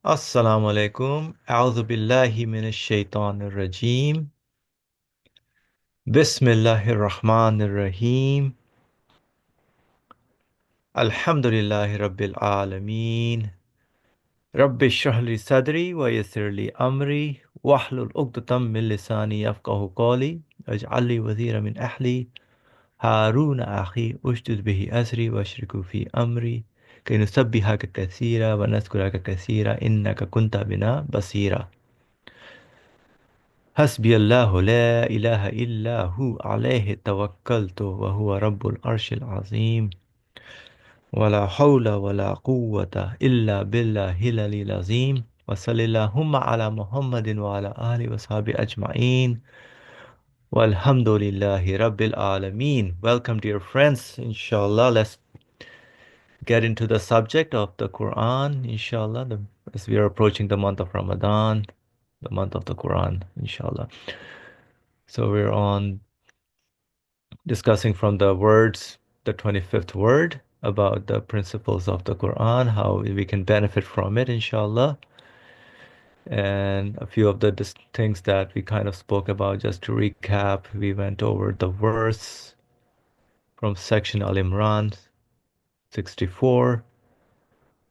Assalamu alaikum. A'udhu billahi minash shaitanir rajim. Bismillahir rahmanir rahim. Alhamdulillahi rabbil alameen. Rabbi shrah li sadri wa yassir li amri wahlul 'uqdatam min lisani yafqahu qawli waj'al li waziran min ahli Haruna akhi ushdud bihi asri washriku fi amri kay nusabbihaka kathira wa nadhkuraka kathira innaka kunta bina basira. حسبي الله لا إله إلا هو عليه توكلت وهو رب العرش العظيم ولا حول ولا قوة إلا بالله العلي العظيم وصلى اللهم على محمد وعلى آله وصحبه أجمعين والحمد لله رب العالمين. Welcome dear friends. Inshallah, let's get into the subject of the Quran. Inshallah, as we are approaching the month of Ramadan, the month of the Quran. Inshallah. So we're on discussing from the words, the 25th word, about the principles of the Quran, how we can benefit from it, inshallah. And a few of the things that we kind of spoke about, just to recap, we went over the verse from section Al Imran 64.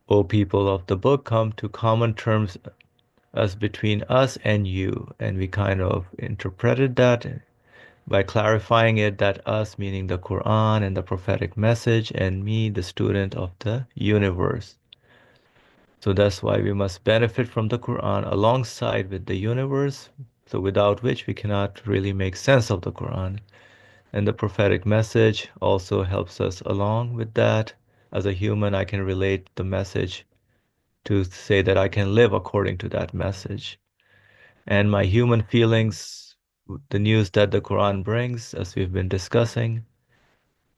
O people of the book, come to common terms as between us and you. And we kind of interpreted that by clarifying it that us meaning the Quran and the prophetic message, and me, the student of the universe. So that's why we must benefit from the Quran alongside with the universe, so without which we cannot really make sense of the Quran. And the prophetic message also helps us along with that. As a human, I can relate the message to say that I can live according to that message. And my human feelings, the news that the Quran brings, as we've been discussing.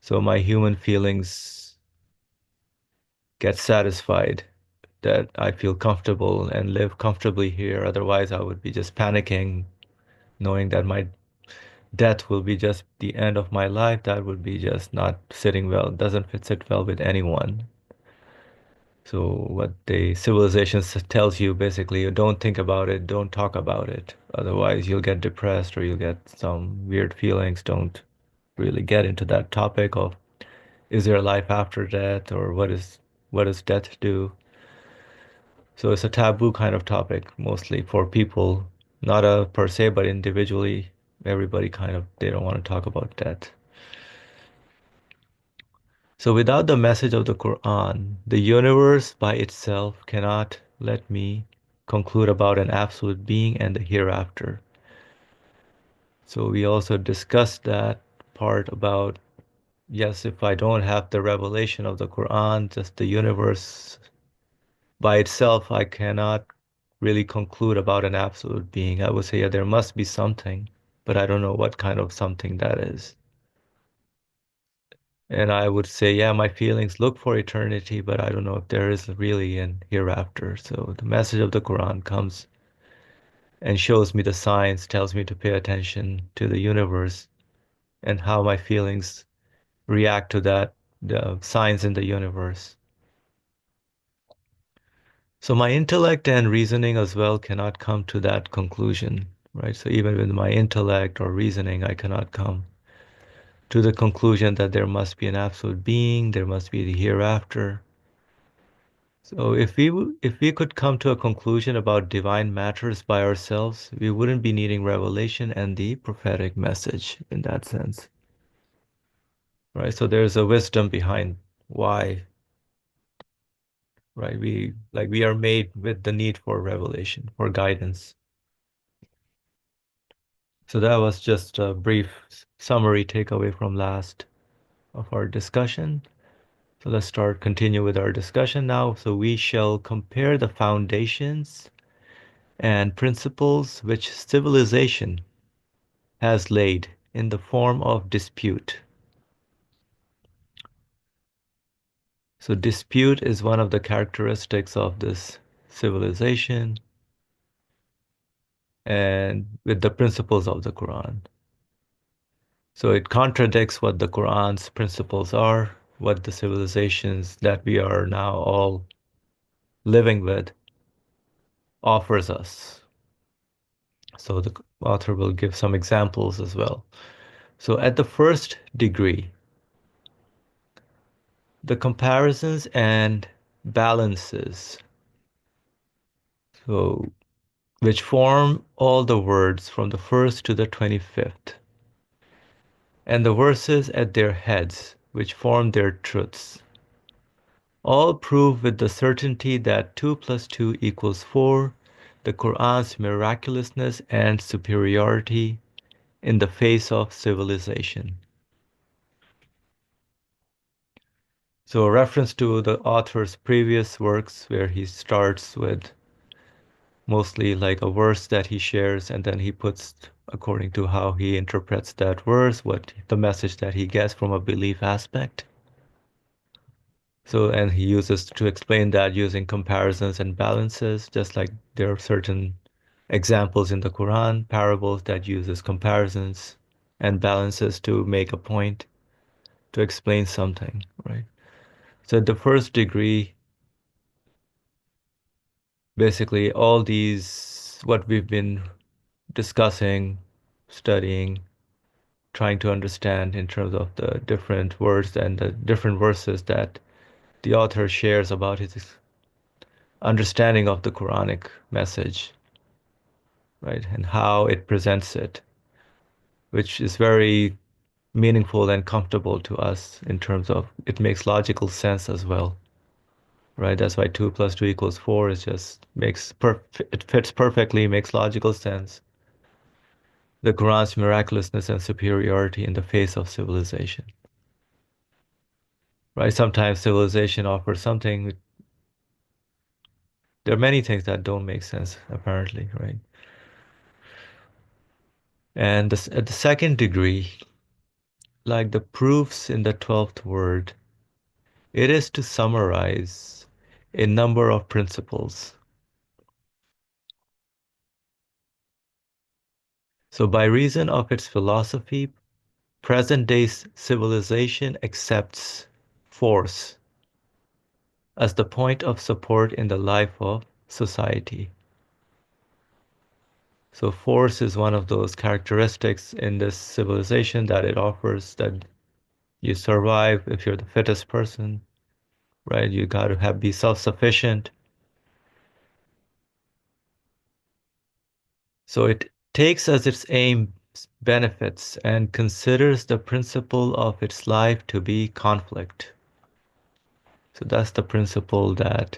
So my human feelings get satisfied that I feel comfortable and live comfortably here. Otherwise, I would be just panicking, knowing that my death will be just the end of my life. That would be just not sitting well, doesn't sit well with anyone. So what the civilization tells you basically, you don't think about it, don't talk about it. Otherwise, you'll get depressed or you'll get some weird feelings. Don't really get into that topic of is there a life after death or what does death do? So it's a taboo kind of topic mostly for people, not a per se, but individually, everybody kind of they don't want to talk about death. So without the message of the Quran, the universe by itself cannot let me conclude about an absolute being and the hereafter. So we also discussed that part about yes, if I don't have the revelation of the Quran, just the universe by itself, I cannot really conclude about an absolute being. I would say, yeah, there must be something, but I don't know what kind of something that is. And I would say, yeah, my feelings look for eternity, but I don't know if there is really an hereafter. So the message of the Quran comes and shows me the signs, tells me to pay attention to the universe and how my feelings react to that, the signs in the universe. So my intellect and reasoning as well cannot come to that conclusion, right? So even with my intellect or reasoning, I cannot come to the conclusion that there must be an absolute being, there must be the hereafter. So if we could come to a conclusion about divine matters by ourselves, we wouldn't be needing revelation and the prophetic message in that sense, right? So there's a wisdom behind why, right? We are made with the need for revelation, for guidance. So that was just a brief summary takeaway from last of our discussion. So let's continue with our discussion now. So we shall compare the foundations and principles which civilization has laid in the form of dispute. So dispute is one of the characteristics of this civilization and with the principles of the Quran. So it contradicts what the Quran's principles are, what the civilizations that we are now all living with. offers us. So the author will give some examples as well. So at the first degree, the comparisons and balances, so which form all the words from the first to the 25th, and the verses at their heads, which form their truths, all prove with the certainty that 2 plus 2 equals 4, the Qur'an's miraculousness and superiority in the face of civilization. So a reference to the author's previous works where he starts with mostly like a verse that he shares and then he puts according to how he interprets that verse, what the message that he gets from a belief aspect. So, and he uses to explain that using comparisons and balances, just like there are certain examples in the Quran, parables that uses comparisons and balances to make a point, to explain something, right? So the first degree, basically all these, what we've been discussing, studying, trying to understand in terms of the different words and the different verses that the author shares about his understanding of the Quranic message, right? And how it presents it, which is very meaningful and comfortable to us in terms of it makes logical sense as well, right? That's why 2 plus 2 equals 4 is just it fits perfectly, makes logical sense. The Quran's miraculousness and superiority in the face of civilization, right? Sometimes civilization offers something. There are many things that don't make sense, apparently, right? And this, at the second degree, like the proofs in the 12th word, it is to summarize a number of principles. So, by reason of its philosophy, present day civilization accepts force as the point of support in the life of society. So, force is one of those characteristics in this civilization that it offers that you survive if you're the fittest person, right? You got to have be self-sufficient. So it takes as its aim benefits and considers the principle of its life to be conflict. So that's the principle that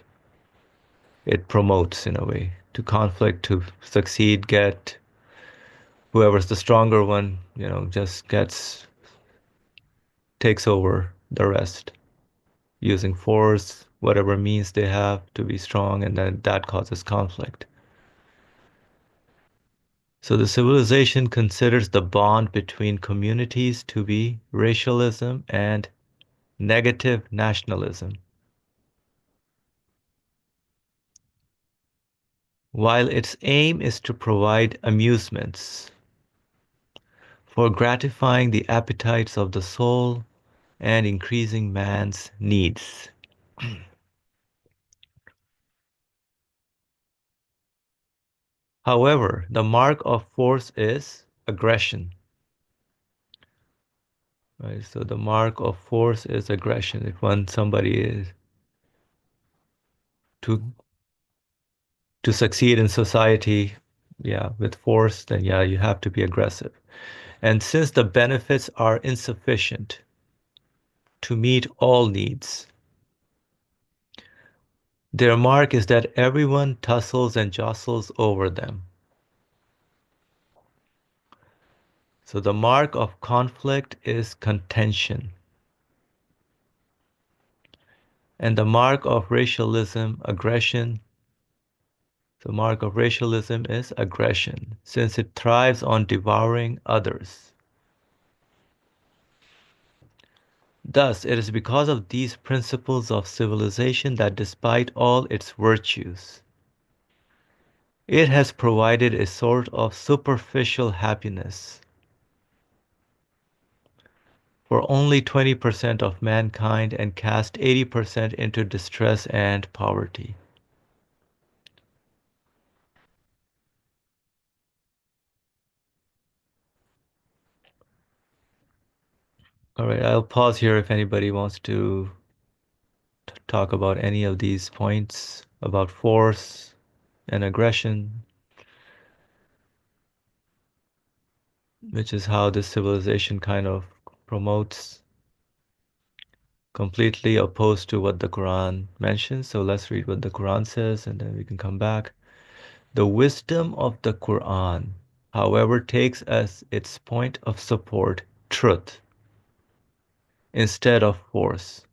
it promotes in a way to conflict, to succeed, get whoever's the stronger one, just takes over the rest using force, whatever means they have to be strong, and then that causes conflict. So the civilization considers the bond between communities to be racialism and negative nationalism. While its aim is to provide amusements for gratifying the appetites of the soul and increasing man's needs. However, the mark of force is aggression. Right? So the mark of force is aggression. If somebody is to succeed in society, yeah, with force, then yeah, you have to be aggressive. And since the benefits are insufficient to meet all needs, their mark is that everyone tussles and jostles over them. So the mark of conflict is contention. And the mark of racialism, aggression. The mark of racialism is aggression, since it thrives on devouring others. Thus, it is because of these principles of civilization that despite all its virtues, it has provided a sort of superficial happiness for only 20% of mankind and cast 80% into distress and poverty. All right, I'll pause here if anybody wants to talk about any of these points about force and aggression, which is how this civilization kind of promotes, completely opposed to what the Quran mentions. So let's read what the Quran says and then we can come back. The wisdom of the Quran, however, takes as its point of support truth instead of force,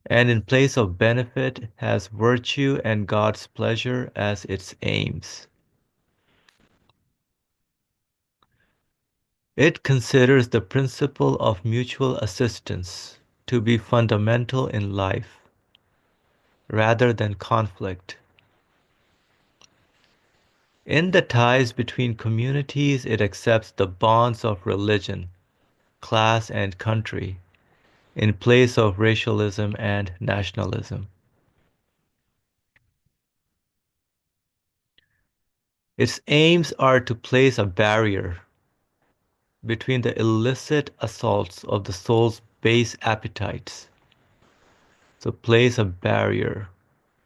and in place of benefit has virtue and God's pleasure as its aims. It considers the principle of mutual assistance to be fundamental in life rather than conflict. In the ties between communities, it accepts the bonds of religion, class, and country in place of racialism and nationalism. Its aims are to place a barrier between the illicit assaults of the soul's base appetites. So place a barrier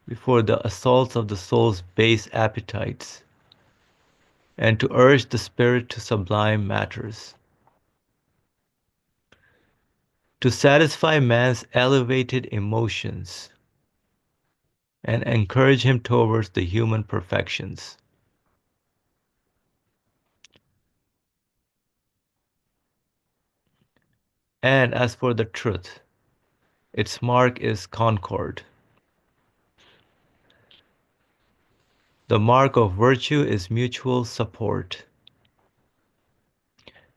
before the assaults of the soul's base appetites, and to urge the spirit to sublime matters. To satisfy man's elevated emotions and encourage him towards the human perfections. And as for the truth, its mark is concord. The mark of virtue is mutual support,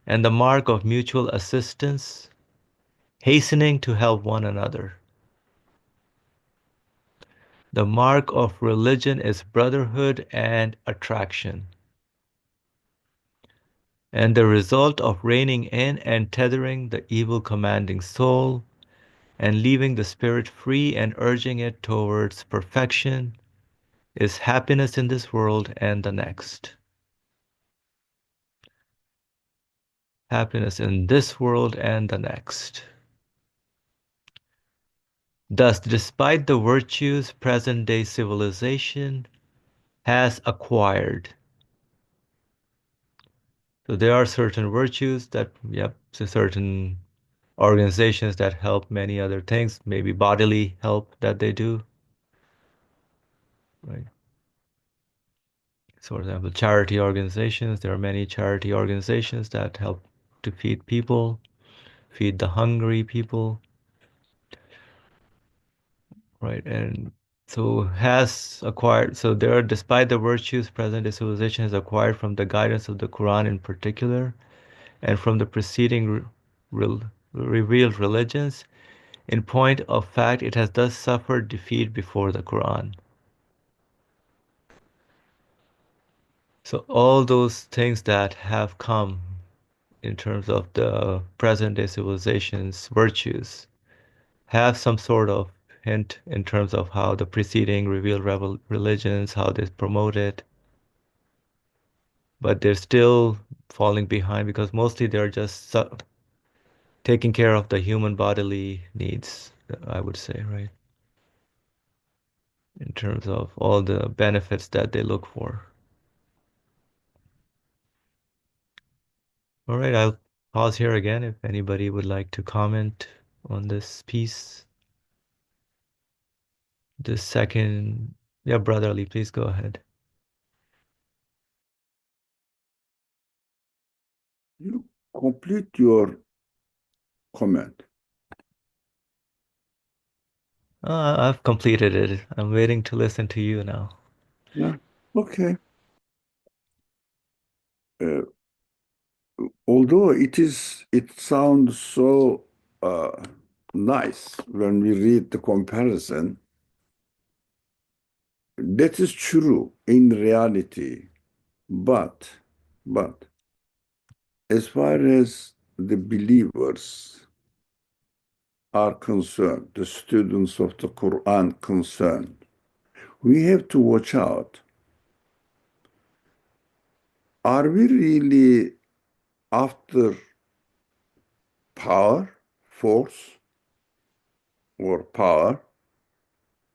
and the mark of mutual assistance, hastening to help one another. The mark of religion is brotherhood and attraction, and the result of reining in and tethering the evil commanding soul and leaving the spirit free and urging it towards perfection is happiness in this world and the next. Happiness in this world and the next. Thus, despite the virtues present day civilization has acquired, so there are certain virtues that, yep, so certain organizations that help many other things, maybe bodily help that they do, right? So, for example, charity organizations, there are many charity organizations that help to feed people, feed the hungry people, right? And so has acquired, so there are, despite the virtues present in civilization has acquired from the guidance of the Quran in particular, and from the preceding re revealed religions, in point of fact, it has thus suffered defeat before the Quran. So all those things that have come in terms of the present day civilization's virtues have some sort of hint in terms of how the preceding revealed religions, how they promote it, but they're still falling behind because mostly they're just taking care of the human bodily needs, I would say, right? In terms of all the benefits that they look for. All right, I'll pause here again if anybody would like to comment on this piece. The second, yeah, Brother Ali, please go ahead. You complete your comment. I've completed it. I'm waiting to listen to you now. Yeah. Okay. Uh, although it sounds so nice when we read the comparison, that is true in reality. But as far as the believers are concerned, the students of the Quran concerned, we have to watch out. Are we really after power, force, or power,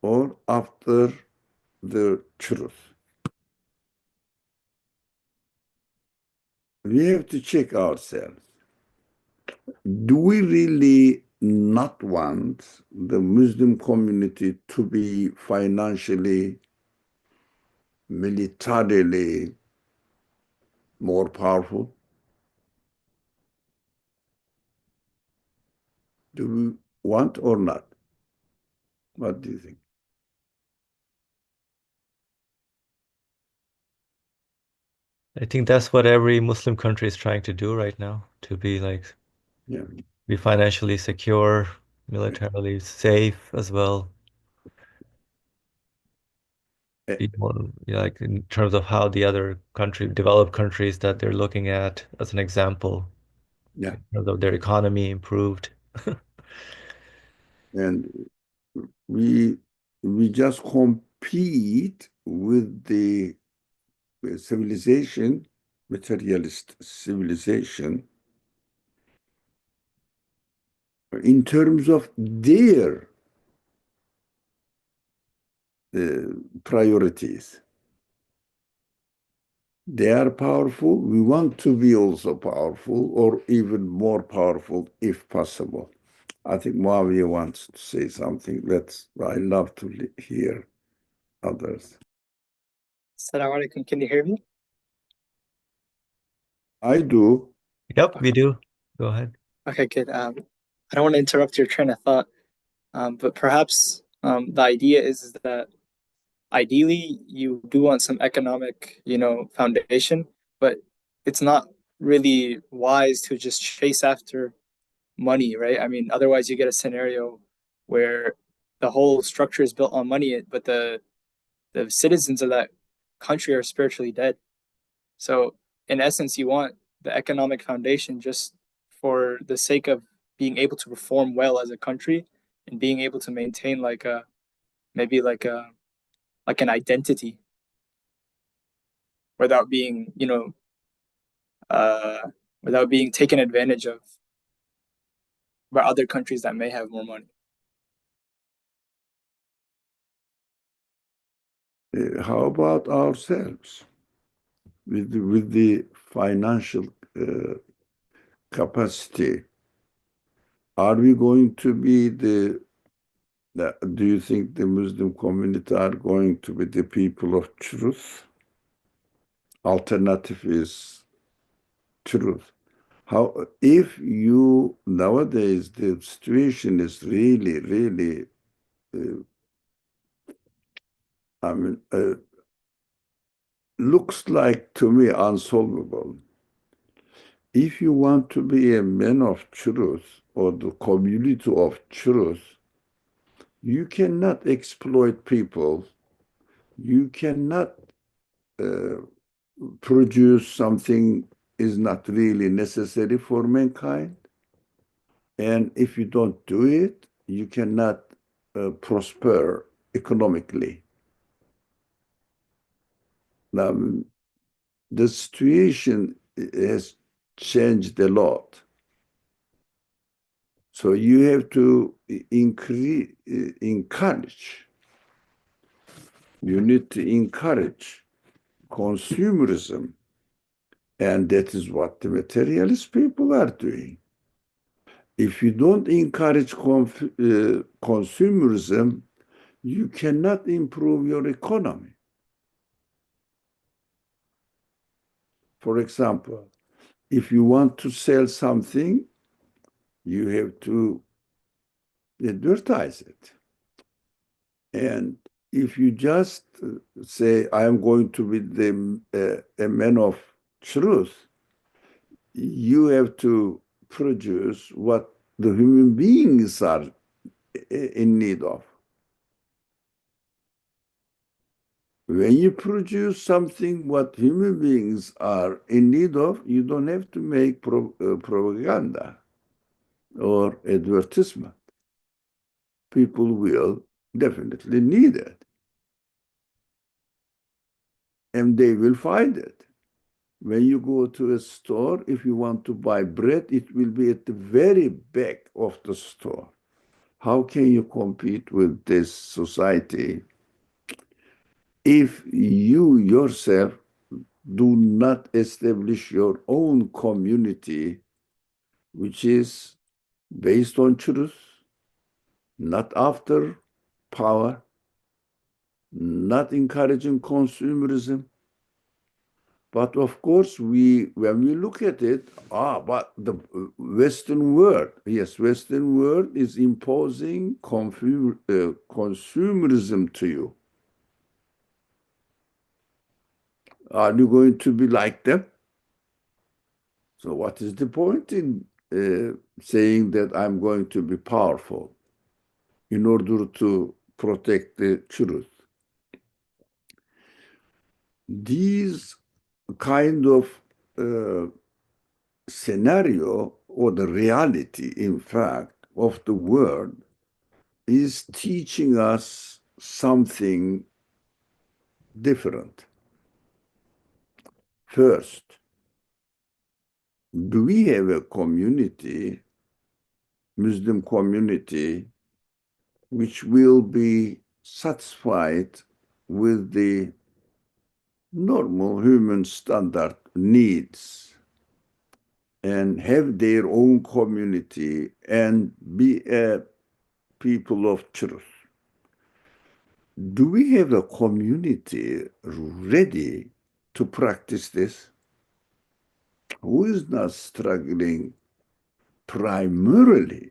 or after the truth? We have to check ourselves. Do we really not want the Muslim community to be financially, militarily more powerful? Do we want or not? What do you think? I think that's what every Muslim country is trying to do right now, to be like Yeah. be financially secure, militarily safe as well. Eh, Be more like in terms of how the other developed countries that they're looking at as an example, yeah. in terms of their economy improved. And we we just compete with the civilization, materialist civilization, in terms of their priorities. They are powerful. We want to be also powerful, or even more powerful if possible. I think Muawiyah wants to say something. I love to hear others. Assalamu alaikum. Can you hear me? I do. Yep, we do. Go ahead. Okay, good. I don't want to interrupt your train of thought, but perhaps the idea is that ideally you do want some economic, foundation, but it's not really wise to just chase after money, right? I mean, otherwise you get a scenario where the whole structure is built on money, but the citizens of that country are spiritually dead. So, in essence, you want the economic foundation just for the sake of being able to perform well as a country and being able to maintain like a maybe like an identity without being uh without being taken advantage of by other countries that may have more money. How about ourselves with the financial capacity? Are we going to be do you think the Muslim community are going to be the people of truth? Alternative is truth. How, if you, nowadays, the situation is really, really, I mean, looks like to me unsolvable. If you want to be a man of truth or the community of truth, you cannot exploit people. You cannot produce something is not really necessary for mankind. And if you don't do it, you cannot prosper economically. Now, the situation has changed a lot. So you have to encourage. You need to encourage consumerism. And that is what the materialist people are doing. If you don't encourage consumerism, you cannot improve your economy. For example, if you want to sell something, you have to advertise it. And if you just say, I am going to be a man of truth, you have to produce what the human beings are in need of. When you produce something what human beings are in need of, you don't have to make propaganda or advertisement. People will definitely need it. And they will find it. When you go to a store, if you want to buy bread, it will be at the very back of the store. How can you compete with this society if you yourself do not establish your own community, which is based on truth, not after power, not encouraging consumerism? But of course, when we look at it, but the Western world, yes, Western world is imposing consumerism to you. Are you going to be like them? So what is the point in saying that I'm going to be powerful in order to protect the truth? These kind of scenario, or the reality, in fact, of the world is teaching us something different. First, do we have a community, Muslim community, which will be satisfied with the normal human standard needs and have their own community and be a people of truth? Do we have a community ready to practice this? Who is not struggling primarily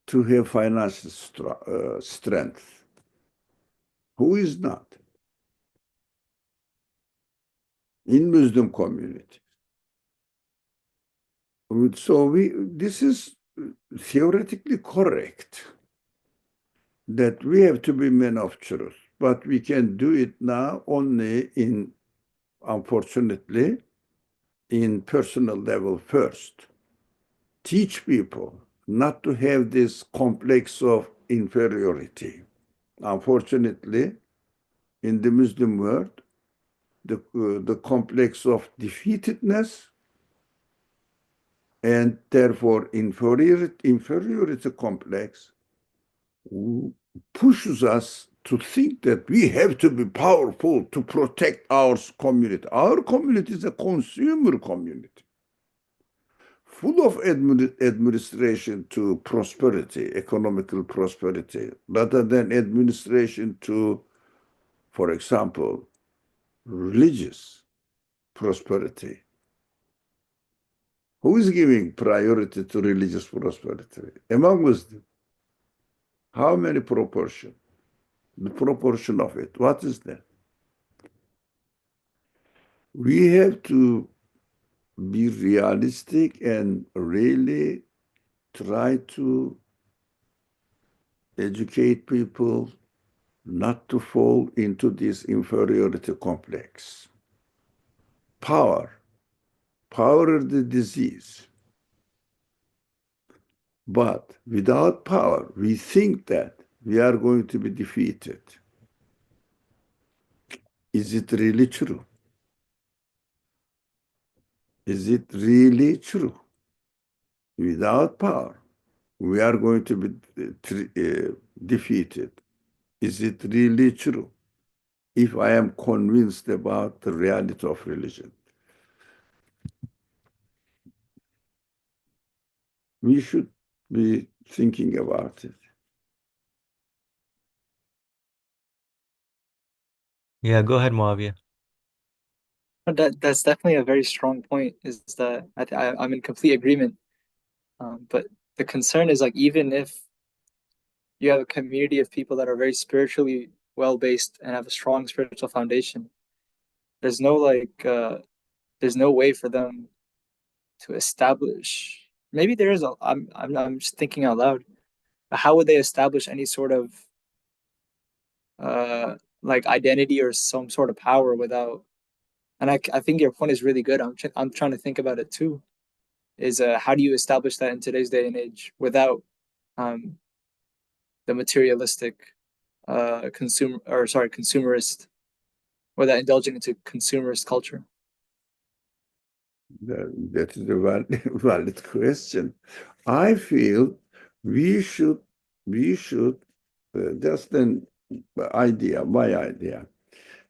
to have financial strength? Who is not in Muslim community? So this is theoretically correct that we have to be men of truth, but we can do it now only in, unfortunately, in personal level first. Teach people not to have this complex of inferiority. Unfortunately, in the Muslim world, the complex of defeatedness and therefore inferiority complex pushes us to think that we have to be powerful to protect our community. Our community is a consumer community, full of administration to prosperity, economical prosperity, rather than administration to, for example, religious prosperity. Who is giving priority to religious prosperity? Among Muslims. How many proportion? The proportion of it. What is that? We have to be realistic and really try to educate people not to fall into this inferiority complex. Power is the disease. But without power, we think that we are going to be defeated. Is it really true? Is it really true? Without power, we are going to be defeated. Is it really true? If I am convinced about the reality of religion, we should be thinking about it. Yeah, go ahead, Muawiyah. That's definitely a very strong point. Is that I'm in complete agreement. But the concern is like even if you have a community of people that are very spiritually well based and have a strong spiritual foundation, there's no there's no way for them to establish. Maybe there is a. I'm just thinking out loud. But how would they establish any sort of like identity or some sort of power without? And I think your point is really good. I'm trying to think about it too. Is how do you establish that in today's day and age without um, the materialistic consumerist without indulging into consumerist culture? That is a valid question. I feel we should just an idea, my idea.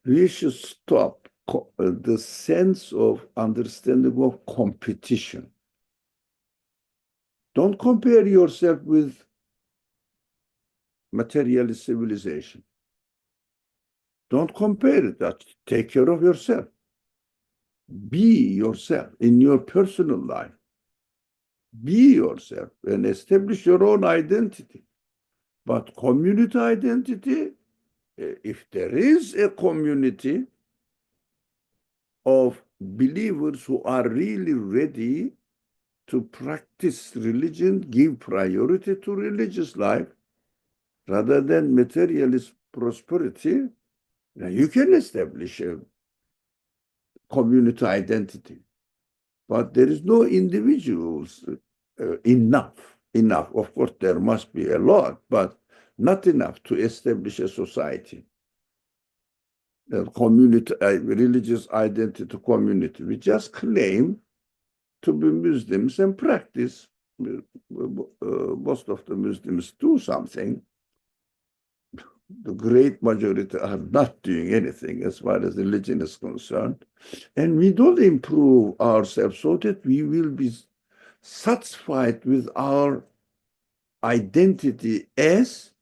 We should stop the sense of understanding of competition. Don't compare yourself with materialist civilization. Don't compare it. Take care of yourself. Be yourself in your personal life. Be yourself and establish your own identity. But community identity, if there is a community of believers who are really ready to practice religion, give priority to religious life rather than materialist prosperity, you can establish a community identity. But there is no individuals enough. Of course, there must be a lot, but not enough to establish a society, a community, a religious identity community. We just claim to be Muslims and practice. Most of the Muslims do something. The great majority are not doing anything as far as religion is concerned. And we don't improve ourselves so that we will be satisfied with our identity as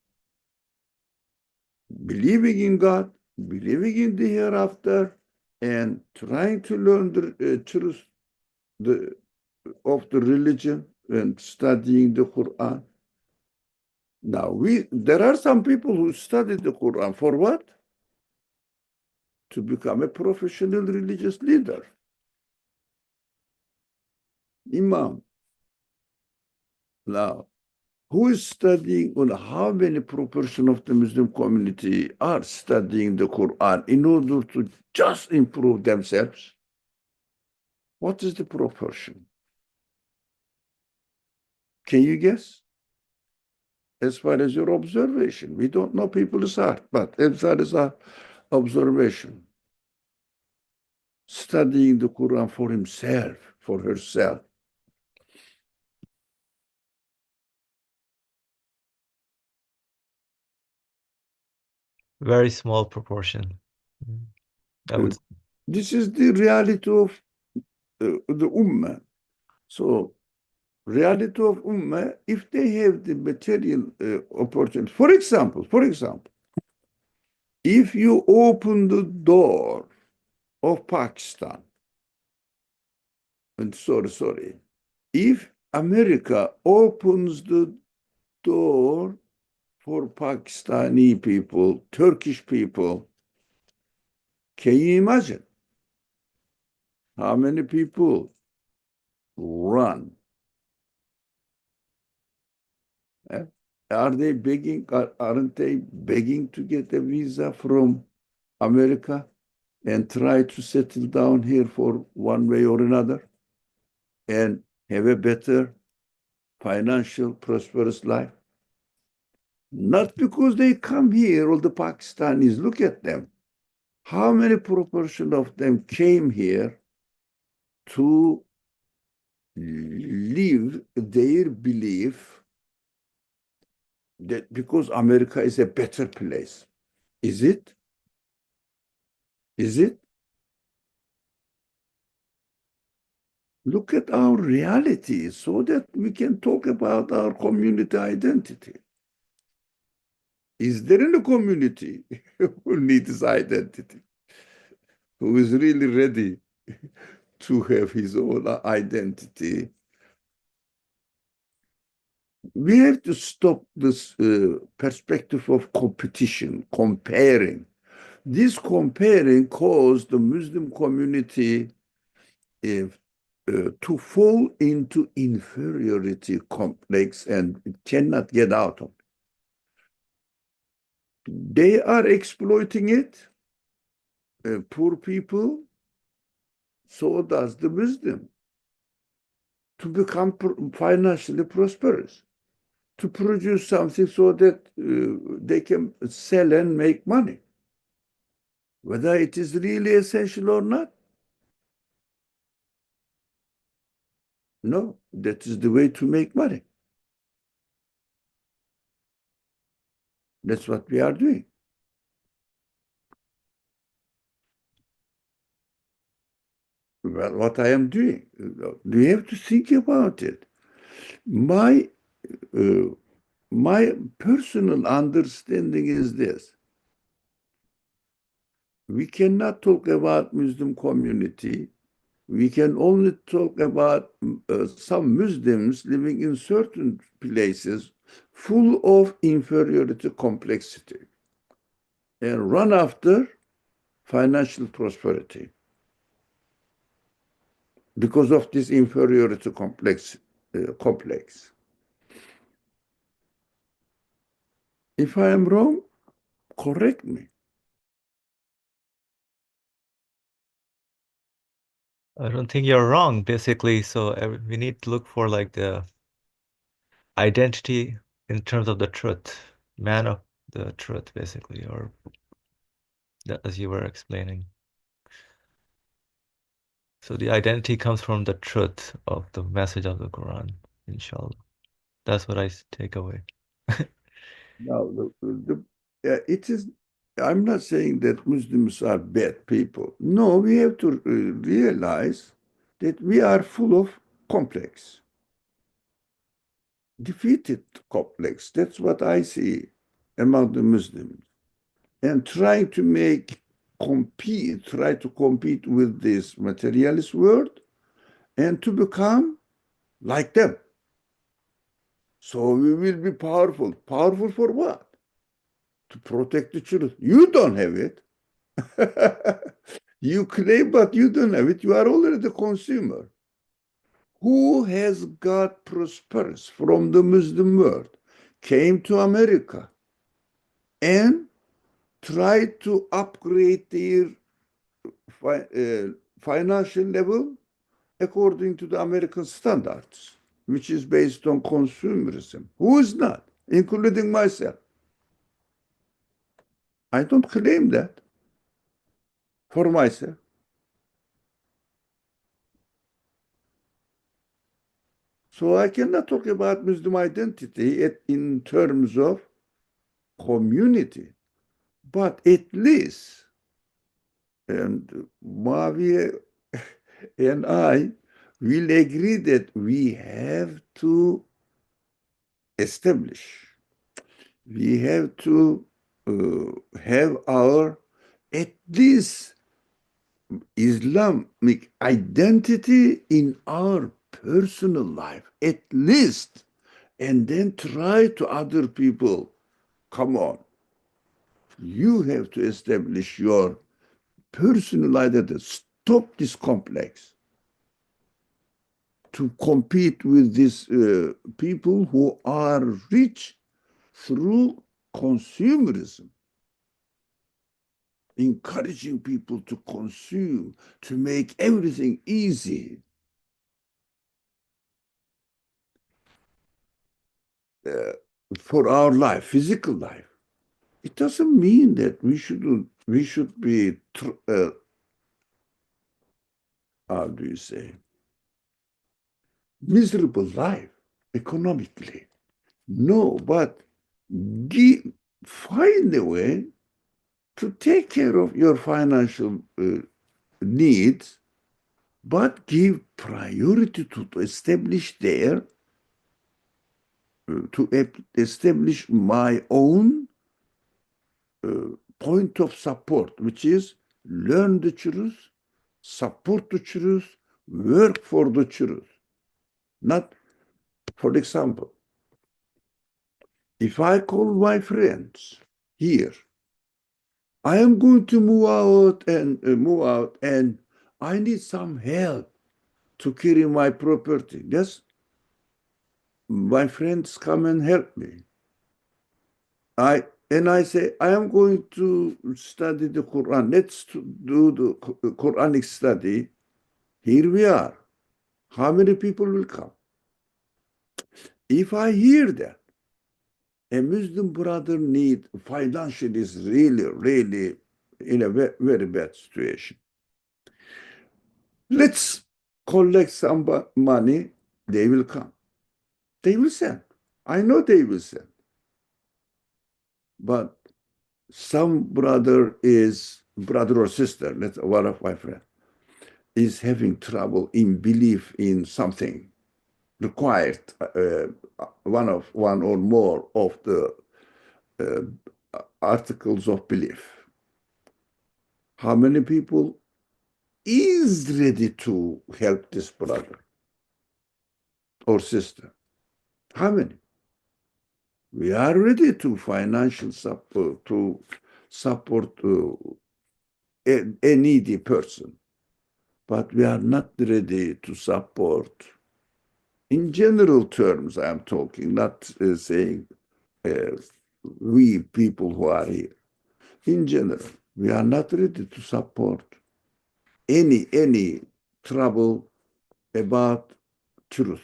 believing in God, believing in the hereafter, and trying to learn the truth of the religion and studying the Qur'an. Now, there are some people who study the Qur'an for what? To become a professional religious leader, imam. Now, who is studying, or how many proportion of the Muslim community are studying the Quran in order to just improve themselves? What is the proportion? Can you guess? As far as your observation, we don't know people's heart, but as far as our observation, studying the Quran for himself, for herself. Very small proportion. I would. This is the reality of the Ummah. So, reality of Ummah, if they have the material opportunity, for example, if you open the door of Pakistan, and sorry, if America opens the door for Pakistani people, Turkish people, can you imagine how many people run? Are they begging? Aren't they begging to get a visa from America and try to settle down here for one way or another and have a better financial, prosperous life? Not because they come here, all the Pakistanis, look at them. How many proportion of them came here to live their belief that because America is a better place? Is it? Is it? Look at our reality so that we can talk about our community identity. Is there any community who needs identity, who is really ready to have his own identity? We have to stop this perspective of competition, comparing. This comparing caused the Muslim community to fall into inferiority complex and it cannot get out of it. They are exploiting it, poor people, so does the Muslim, to become financially prosperous, to produce something so that they can sell and make money. whether it is really essential or not. No, that is the way to make money. That's what we are doing. Well, what I am doing, we have to think about it. My uh, my personal understanding is this: we cannot talk about Muslim community. We can only talk about some Muslims living in certain places full of inferiority complexity and run after financial prosperity because of this inferiority complex. If I am wrong, correct me. I don't think you're wrong, basically. So we need to look for like the identity in terms of the truth, man of the truth, basically, or as you were explaining. So the identity comes from the truth of the message of the Quran, inshallah. That's what I take away. Now, it is. I'm not saying that Muslims are bad people. No, we have to realize that we are full of complex, defeated complex. That's what I see among the Muslims. And trying to try to compete with this materialist world and to become like them. So we will be powerful. Powerful for what? To protect the truth. You don't have it. You claim, but you don't have it. You are already the consumer. Who has got prosperous from the Muslim world, came to America and tried to upgrade their financial level according to the American standards, which is based on consumerism. Who is not, including myself? I don't claim that for myself. So I cannot talk about Muslim identity in terms of community, but at least, and Maviye and I will agree that we have to establish, we have to have our at least Islamic identity in our personal life, at least, and then try to other people. Come on, you have to establish your personal identity. Stop this complex to compete with these people who are rich through consumerism, encouraging people to consume, to make everything easy. For our life, physical life. It doesn't mean that we should be how do you say miserable life economically. No, but find a way to take care of your financial needs, but give priority to establish there, to establish my own point of support, which is learn the truth, support the truth, work for the truth. Not, for example, if I call my friends here, I am going to move out, and I need some help to carry my property. Yes, my friends come and help me. I say, I am going to study the Quran. Let's do the Quranic study. Here we are. How many people will come? If I hear that a Muslim brother need financial is really, really in a very bad situation. Let's collect some money. They will come. They will send. I know they will send. But some brother or sister, that's one of my friends, is having trouble in belief in something required, one or more of the articles of belief. How many people is ready to help this brother or sister? How many? We are ready to financial support, to support a needy person, but we are not ready to support. In general terms, I'm talking, not saying we people who are here. In general, we are not ready to support any trouble about truth.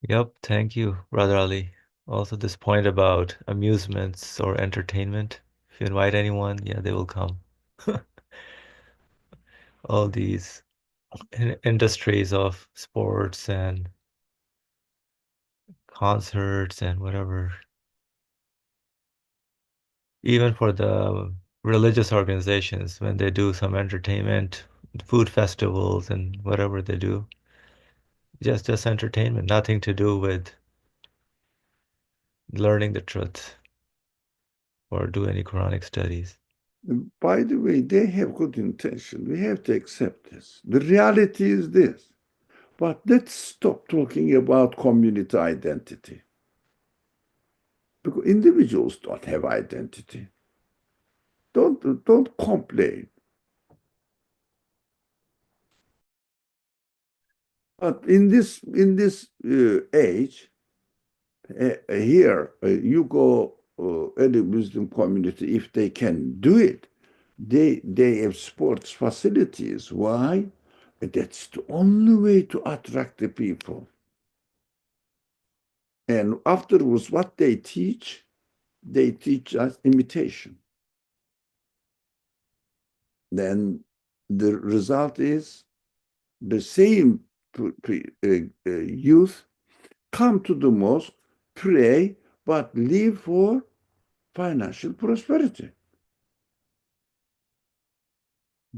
Yep, thank you, Brother Ali. Also, this point about amusements or entertainment. If you invite anyone, yeah, they will come. All these industries of sports and concerts and whatever. Even for the religious organizations, when they do some entertainment, food festivals and whatever they do, just entertainment, nothing to do with learning the truth or do any Quranic studies. By the way, they have good intention. We have to accept this. The reality is this. But let's stop talking about community identity. Because individuals don't have identity. Don't complain. But in this age, here you go any Muslim community, if they can do it, they have sports facilities. Why? That's the only way to attract the people. And afterwards, what they teach us imitation. Then the result is the same youth come to the mosque, pray, but live for financial prosperity.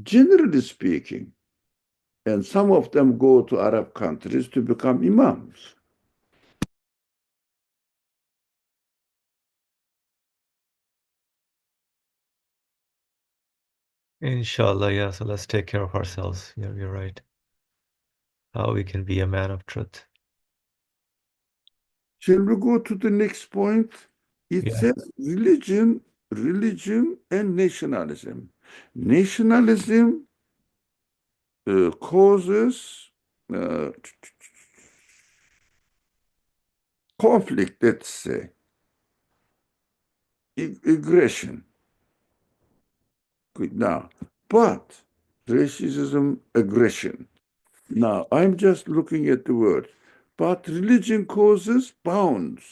Generally speaking, and some of them go to Arab countries to become imams. Inshallah, yeah. So let's take care of ourselves. Yeah, you're right. How we can be a man of truth. Shall we go to the next point? It Yeah. says religion and nationalism. Nationalism causes conflict, let's say, aggression. Good. Now, but racism, aggression. Now, I'm just looking at the word. But religion causes bounds,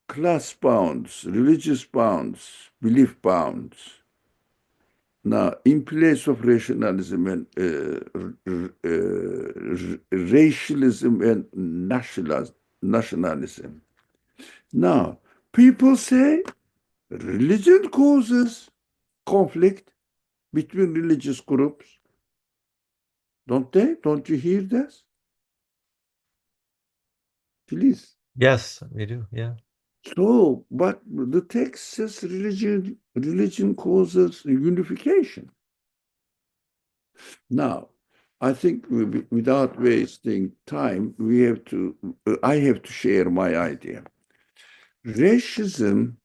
class bounds, religious bounds, belief bounds. Now, in place of rationalism and racialism and nationalism. Now, people say religion causes conflict between religious groups. Don't they? Don't you hear this? Please. Yes, we do. Yeah. So, but the text says religion causes unification. Now, I think without wasting time, I have to share my idea. Racism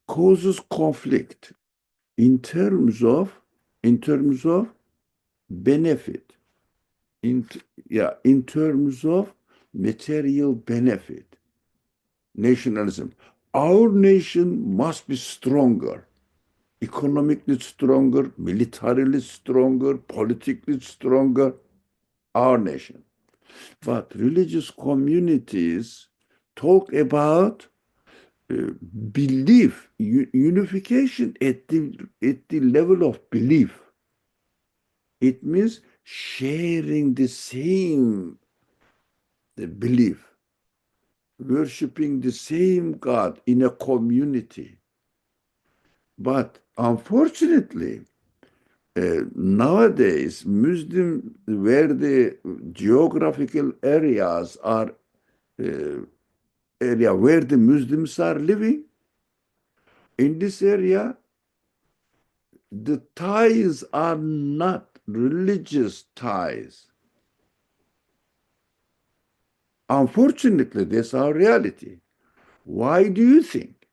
causes conflict in terms of benefit, in terms of material benefit. Nationalism. Our nation must be stronger, economically stronger, militarily stronger, politically stronger. Our nation. But religious communities talk about belief, unification at the level of belief. It means sharing the same belief, worshiping the same God in a community. But unfortunately, nowadays, Muslim, where the geographical areas are area where the Muslims are living, in this area, the ties are not religious ties. Unfortunately, that's our reality. Why do you think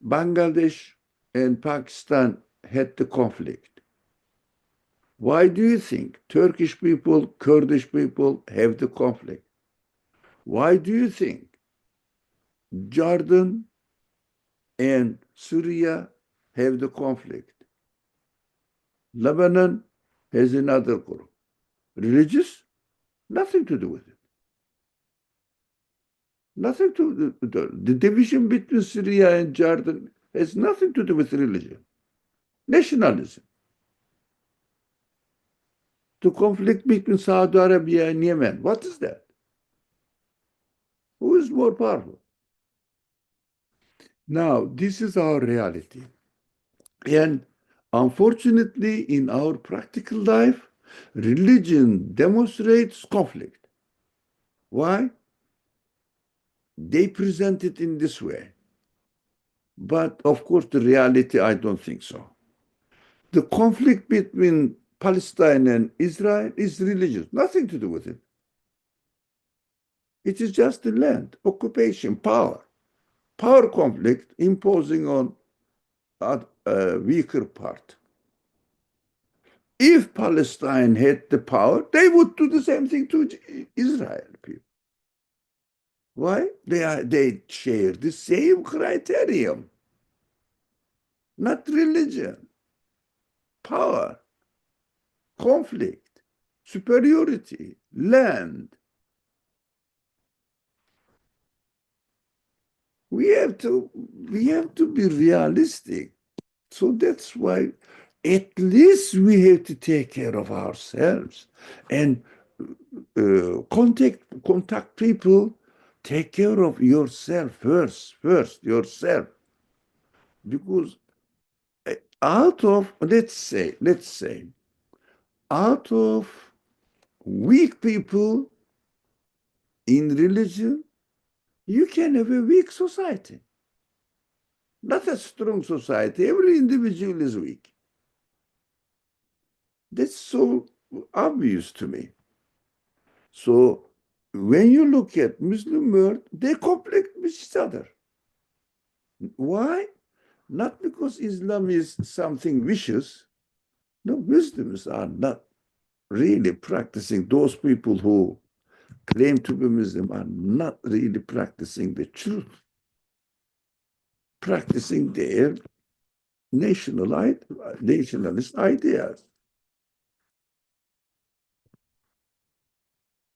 Bangladesh and Pakistan had the conflict? Why do you think Turkish people, Kurdish people have the conflict? Why do you think Jordan and Syria have the conflict? Lebanon has another group. Religious? Nothing to do with it. Nothing to do. The division between Syria and Jordan has nothing to do with religion. Nationalism. The conflict between Saudi Arabia and Yemen. What is that? Who is more powerful? Now, this is our reality. And unfortunately, in our practical life, religion demonstrates conflict. Why? They present it in this way. But of course, the reality, I don't think so. The conflict between Palestine and Israel is religious, nothing to do with it. It is just the land, occupation, power. Power conflict imposing on a weaker part. If Palestine had the power, they would do the same thing to Israel people. Why? They share the same criterion, not religion, power, conflict, superiority, land. We have to be realistic. So that's why at least we have to take care of ourselves and contact people. Take care of yourself first yourself, because out of let's say out of weak people in religion, you can have a weak society, not a strong society. Every individual is weak. That's so obvious to me. So when you look at Muslim world, they conflict with each other. Why? Not because Islam is something vicious. No, Muslims are not really practicing. Those people who claim to be Muslim are not really practicing the truth, practicing their nationalist ideas.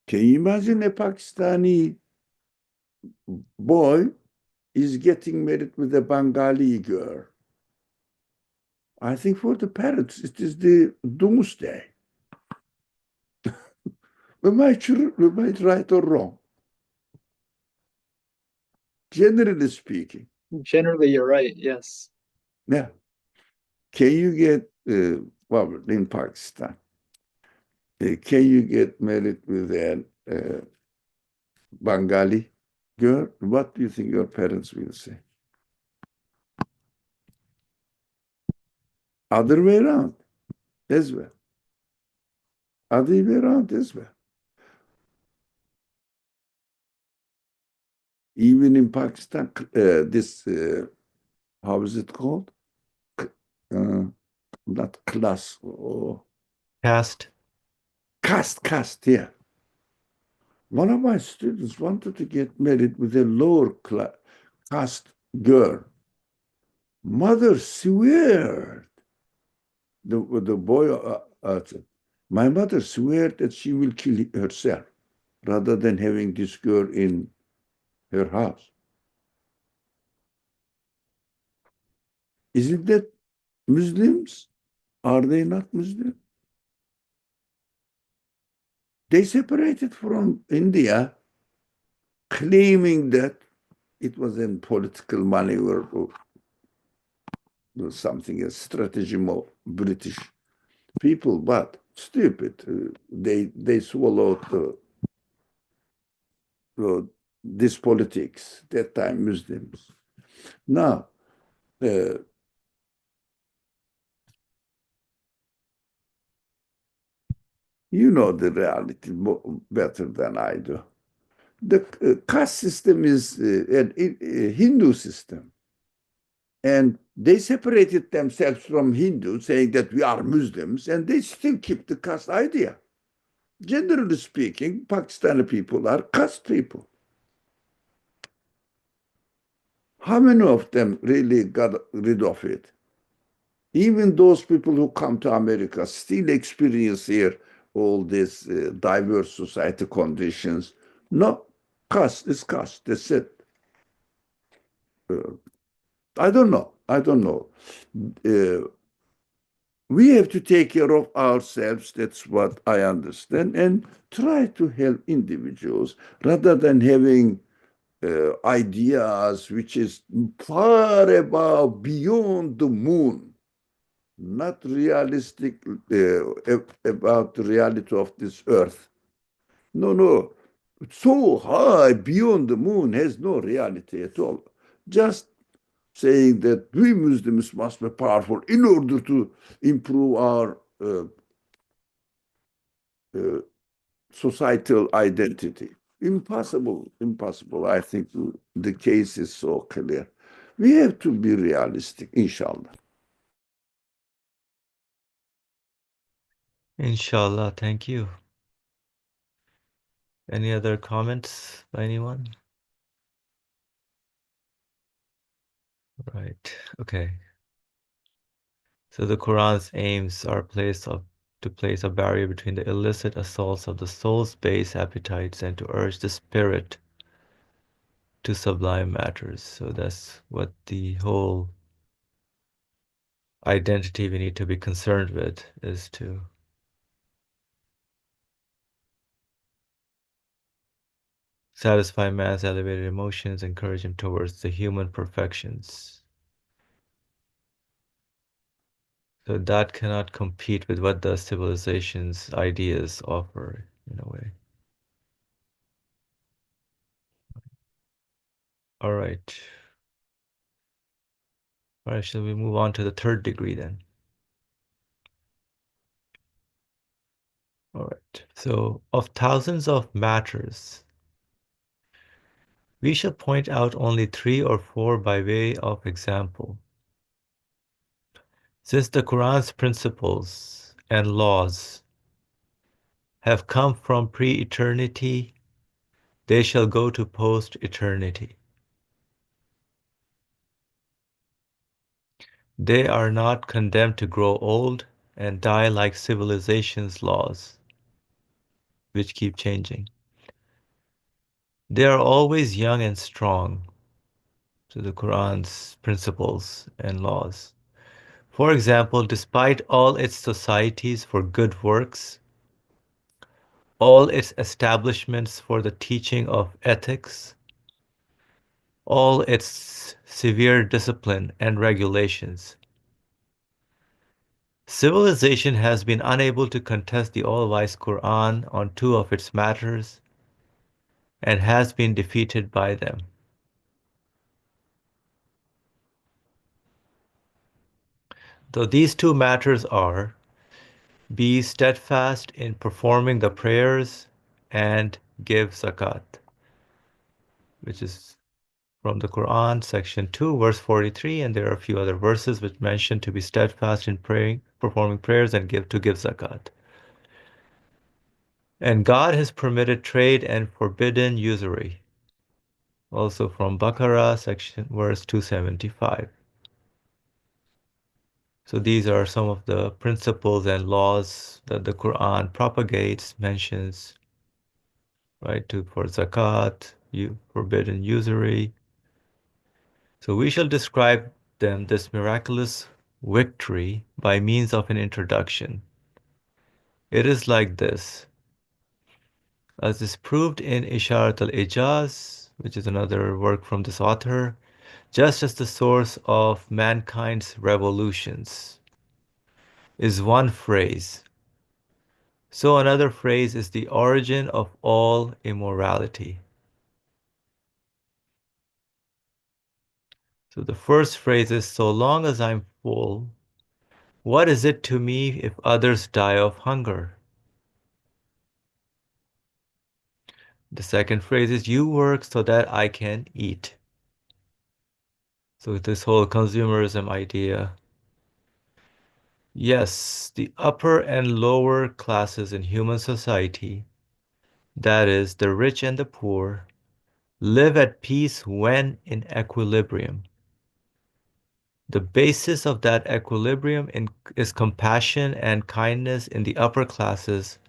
Can you imagine a Pakistani boy is getting married with a Bengali girl? I think for the parents, it is the doomsday. We might right or wrong, generally speaking. Generally, you're right. Yes. Yeah. Can you get, well, in Pakistan, can you get married with a Bengali girl? What do you think your parents will say? Other way around as well. Other way around as well. Even in Pakistan, this, how is it called? Not class, or Caste. caste, yeah. One of my students wanted to get married with a lower class caste girl. Mother sweared, the boy, my mother sweared that she will kill herself. rather than having this girl in her house. Isn't that Muslims? Are they not Muslim? They separated from India, claiming that it was a political maneuver or something, a strategy of British people, but stupid. They swallowed this politics, that time Muslims. Now, you know the reality better than I do. The caste system is a Hindu system. And they separated themselves from Hindus, saying that we are Muslims, and they still keep the caste idea. Generally speaking, Pakistani people are caste people. How many of them really got rid of it? Even those people who come to America still experience here all these diverse society conditions. No, caste is caste. That's it. I don't know. I don't know. We have to take care of ourselves. That's what I understand, and try to help individuals rather than having ideas which is far above, beyond the moon, not realistic about the reality of this earth. No, no. So high beyond the moon has no reality at all. Just saying that we Muslims must be powerful in order to improve our uh, societal identity. Impossible, impossible. I think the case is so clear. We have to be realistic, inshallah. Inshallah, thank you. Any other comments by anyone? Right, okay. So the Quran's aims are to place a barrier between the illicit assaults of the soul's base appetites and to urge the spirit to sublime matters. So that's what the whole identity we need to be concerned with, is to satisfy man's elevated emotions, encourage him towards the human perfections. So that cannot compete with what the civilization's ideas offer, in a way. All right. All right, shall we move on to the third degree then? All right. So, of thousands of matters, we shall point out only 3 or 4 by way of example. Since the Quran's principles and laws have come from pre-eternity, they shall go to post-eternity. They are not condemned to grow old and die like civilization's laws, which keep changing. They are always young and strong to the Quran's principles and laws. For example, despite all its societies for good works, all its establishments for the teaching of ethics, all its severe discipline and regulations, civilization has been unable to contest the all-wise Quran on 2 of its matters and has been defeated by them. Though these 2 matters are, be steadfast in performing the prayers and give zakat, which is from the Quran, section 2, verse 43, and there are a few other verses which mention to be steadfast in praying, performing prayers, and give zakat. And God has permitted trade and forbidden usury. Also from Baqarah, section verse 275. So these are some of the principles and laws that the Quran propagates, mentions, right? For zakat, forbidden usury. So we shall describe them this miraculous victory by means of an introduction. It is like this. As is proved in Isharat al-Ijaz, which is another work from this author, just as the source of mankind's revolutions is one phrase, so another phrase is the origin of all immorality. So the first phrase is, so long as I'm full, what is it to me if others die of hunger? The second phrase is, you work so that I can eat. So this whole consumerism idea. Yes, the upper and lower classes in human society, that is, the rich and the poor, live at peace when in equilibrium. The basis of that equilibrium is compassion and kindness in the upper classes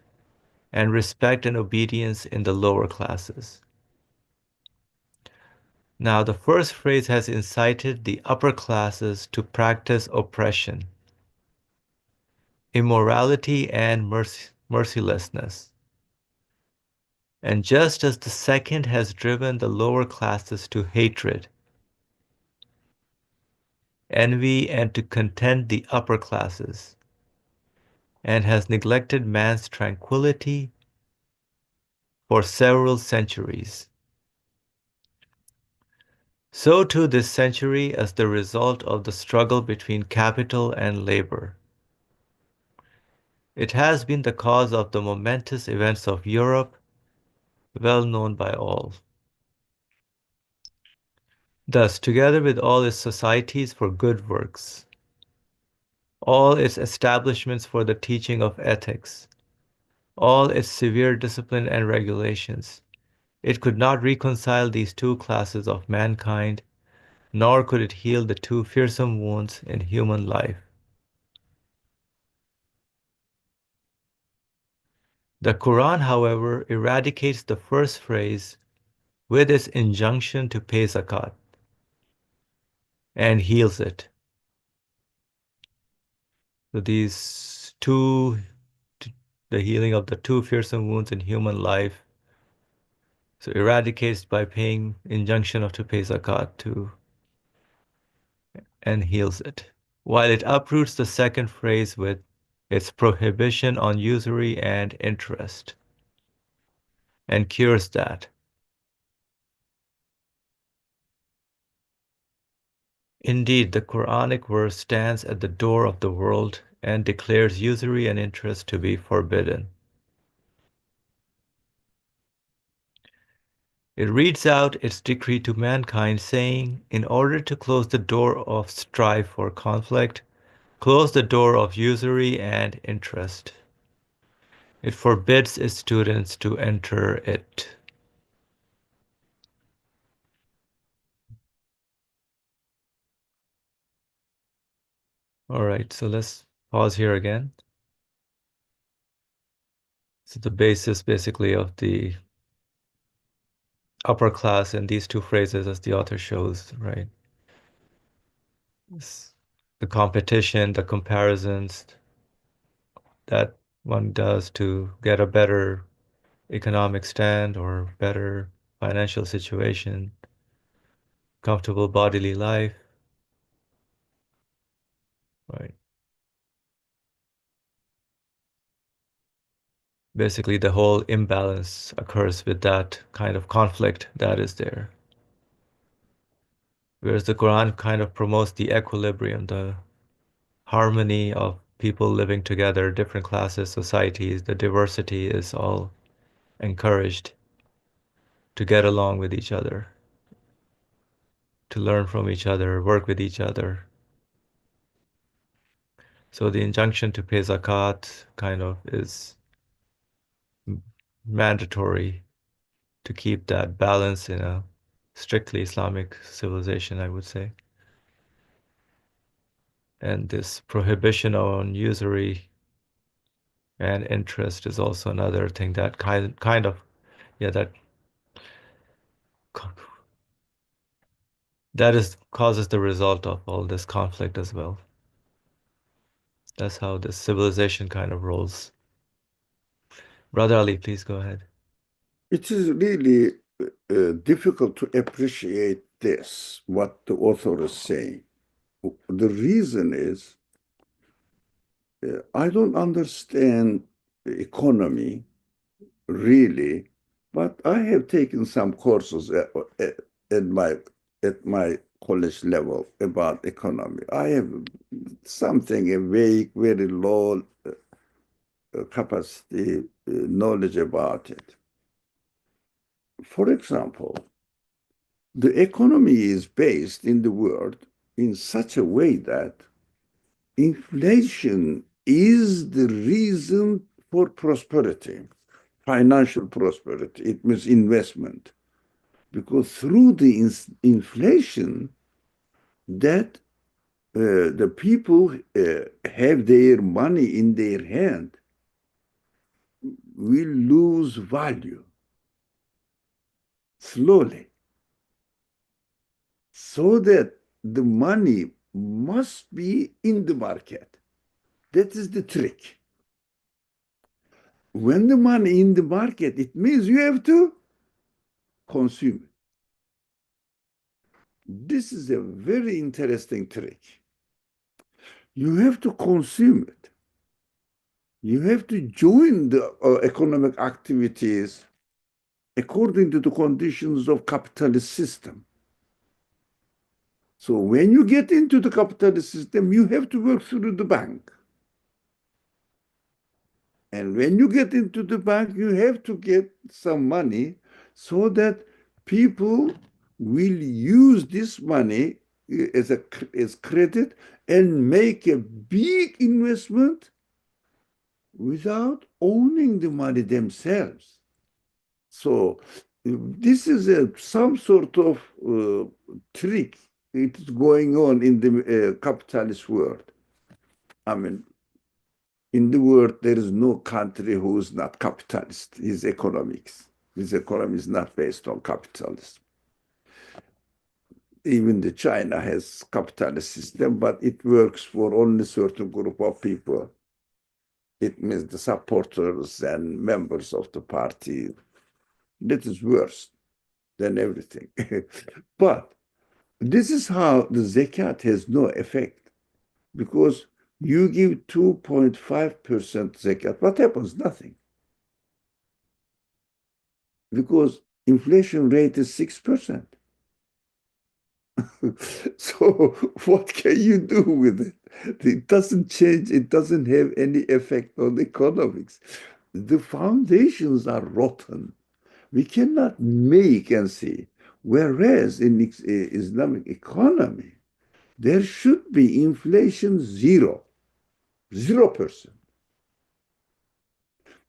and respect and obedience in the lower classes. Now, the first phrase has incited the upper classes to practice oppression, immorality, and mercilessness. And just as the second has driven the lower classes to hatred, envy, and to content the upper classes, and has neglected man's tranquility for several centuries, so too this century, as the result of the struggle between capital and labor, it has been the cause of the momentous events of Europe, well known by all. Thus, together with all its societies for good works, all its establishments for the teaching of ethics, all its severe discipline and regulations, it could not reconcile these two classes of mankind, nor could it heal the two fearsome wounds in human life. The Quran, however, eradicates the first phrase with its injunction to pay zakat and heals it. So these two, the healing of the two fearsome wounds in human life, so eradicates by paying injunction of to pay zakat to and heals it, while it uproots the second phrase with its prohibition on usury and interest and cures that. Indeed, the Quranic verse stands at the door of the world and declares usury and interest to be forbidden. It reads out its decree to mankind, saying, in order to close the door of strife or conflict, close the door of usury and interest. It forbids its students to enter it. All right, so let's pause here again. So the basis basically of the upper class in these two phrases, as the author shows, right? The competition, the comparisons that one does to get a better economic stand or better financial situation, comfortable bodily life, right? Basically, the whole imbalance occurs with that kind of conflict that is there. Whereas the Quran kind of promotes the equilibrium, the harmony of people living together, different classes, societies, the diversity is all encouraged to get along with each other, to learn from each other, work with each other. So the injunction to pay zakat kind of is mandatory to keep that balance in a strictly Islamic civilization, I would say. And this prohibition on usury and interest is also another thing that kind of Yeah, that is causes the result of all this conflict as well. That's how this civilization kind of rolls. Brother Ali, please go ahead. It is really difficult to appreciate this, what the author is saying. The reason is I don't understand economy really, but I have taken some courses at my at my college level about economy. I have something a vague, very low capacity knowledge about it. For example, the economy is based in the world in such a way that inflation is the reason for prosperity, financial prosperity. It means investment. Because through the inflation, that the people have their money in their hand will lose value slowly. So that the money must be in the market. That is the trick. When the money in the market, it means you have to consume it. This is a very interesting trick. You have to consume it. You have to join the economic activities according to the conditions of capitalist system. So when you get into the capitalist system, you have to work through the bank. And when you get into the bank, you have to get some money so that people will use this money as credit and make a big investment without owning the money themselves. So this is some sort of trick. It is going on in the capitalist world. I mean, in the world, there is no country who is not capitalist. His economics. His economy is not based on capitalism. Even the China has capitalist system, but it works for only certain group of people. It means the supporters and members of the party. That is worse than everything. But this is how the zakat has no effect, because you give 2.5% zakat. What happens? Nothing. Because inflation rate is 6%. So what can you do with it? It doesn't change. It doesn't have any effect on economics. The foundations are rotten. We cannot make and see. Whereas in Islamic economy, there should be inflation 0%.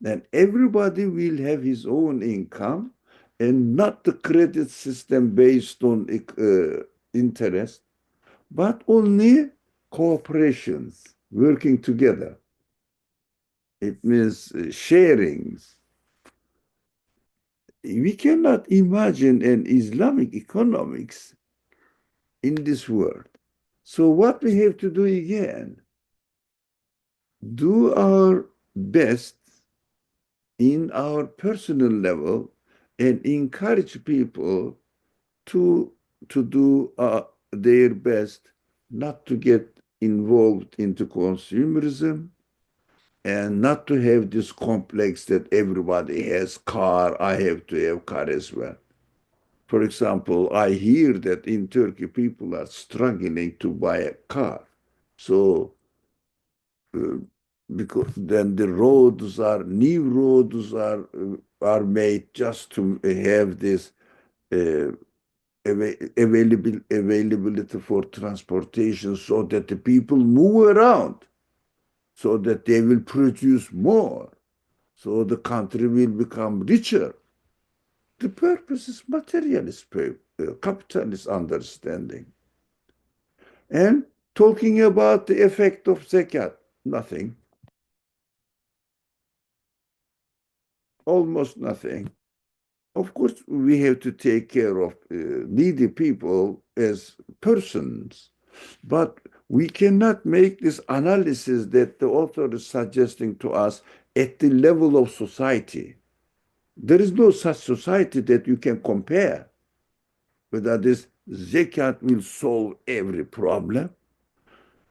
And everybody will have his own income and not the credit system based on interest, but only cooperations working together. It means sharings. We cannot imagine an Islamic economics in this world. So what we have to do again, do our best in our personal level and encourage people to do their best not to get involved into consumerism and not to have this complex that everybody has car, I have to have car as well. For example, I hear that in Turkey people are struggling to buy a car. So uh, because then the roads are new roads are made just to have this uh, availability for transportation so that the people move around, so that they will produce more, so the country will become richer. The purpose is materialist, capitalist understanding. And talking about the effect of zakat, nothing, almost nothing. Of course, we have to take care of needy people as persons, but we cannot make this analysis that the author is suggesting to us at the level of society. There is no such society that you can compare. Whether this zakat will solve every problem,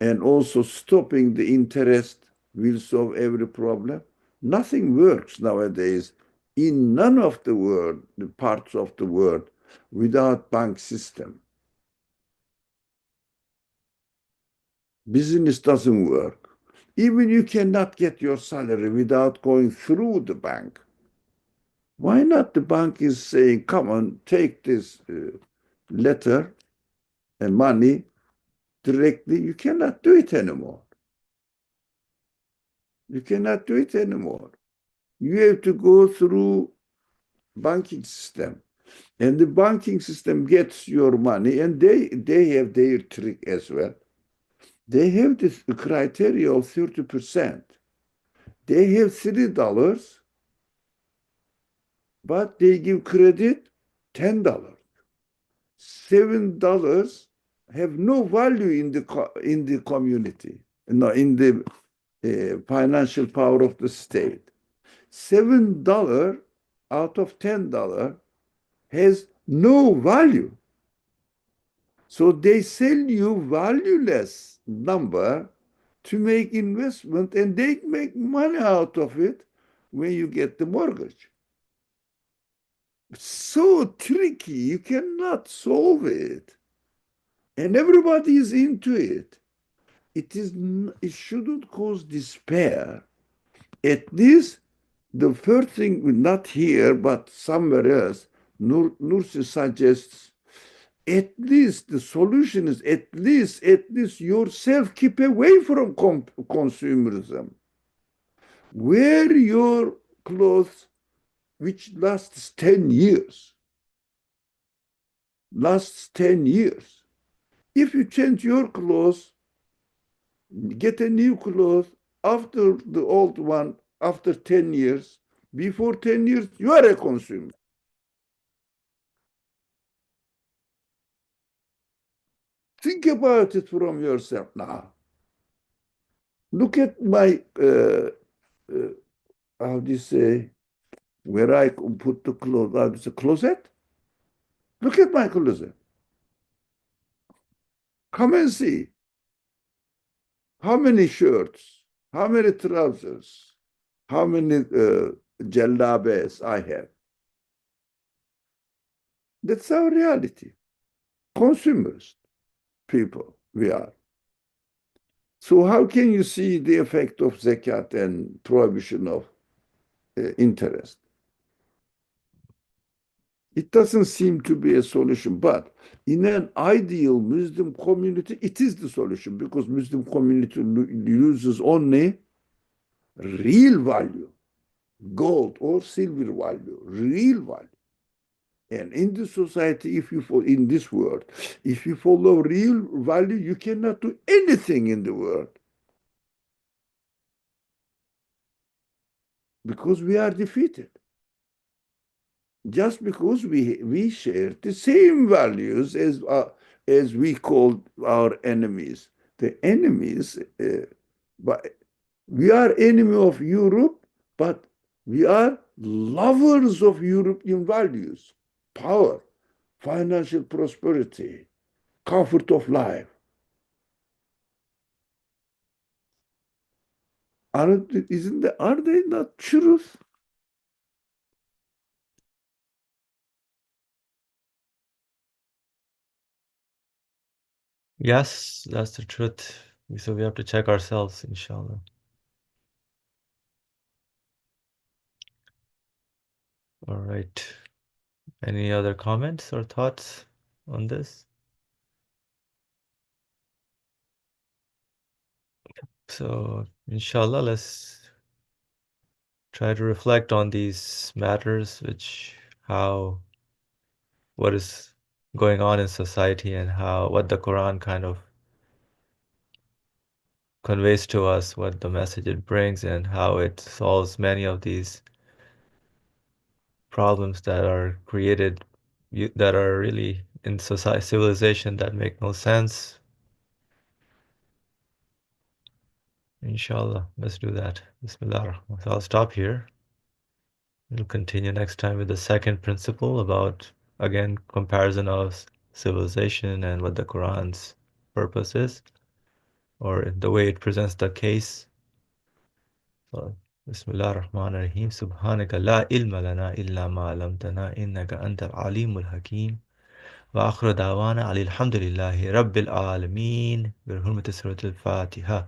and also stopping the interest will solve every problem. Nothing works nowadays in none of the world, the parts of the world, without bank system. Business doesn't work. Even you cannot get your salary without going through the bank. Why not? The bank is saying, come on, take this letter and money directly. You cannot do it anymore. You cannot do it anymore. You have to go through banking system. And the banking system gets your money, and they have their trick as well. They have this criteria of 30%. They have $3, but they give credit $10. $7 have no value in the community, no, in the financial power of the state. $7 out of $10 has no value. So they sell you valueless number to make investment, and they make money out of it when you get the mortgage. So tricky, you cannot solve it. And everybody is into it. It shouldn't cause despair. At least the first thing, not here, but somewhere else, Nursi suggests at least the solution is at least yourself keep away from consumerism. Wear your clothes which lasts 10 years. Lasts 10 years. If you change your clothes, get a new clothes after the old one, after 10 years, before 10 years, you are a consumer. Think about it from yourself now. Look at my, how do you say, where I put the clothes, how do you say, closet? Look at my closet. Come and see how many shirts, how many trousers, how many jallabes I have. That's our reality. Consumers, people, we are. So how can you see the effect of zakat and prohibition of interest? It doesn't seem to be a solution, but in an ideal Muslim community, it is the solution because Muslim community uses only real value, gold or silver value, real value. And in this society, if you follow, in this world, if you follow real value, you cannot do anything in the world because we are defeated. Just because we share the same values as we call our enemies. The enemies, but we are enemy of Europe, but we are lovers of European values, power, financial prosperity, comfort of life. Are they not truth? Yes, that's the truth. So we have to check ourselves, inshallah. All right. Any other comments or thoughts on this? So, inshallah, let's try to reflect on these matters, what is going on in society and what the Quran kind of conveys to us, what the message it brings, and how it solves many of these problems that are created, that are really in society, civilization, that make no sense. Inshallah, let's do that. Bismillah. So I'll stop here. We'll continue next time with the second principle about, again, comparison of civilization and what the Quran's purpose is, or the way it presents the case. So, Bismillah ar-Rahman ar-Rahim. Subhanaka la ilma lana illa ma alamtana innaka anta al-alimul hakim. Wa akhru da'wana alhamdulillahi rabbil alameen. Bi hurmati surat al-Fatiha.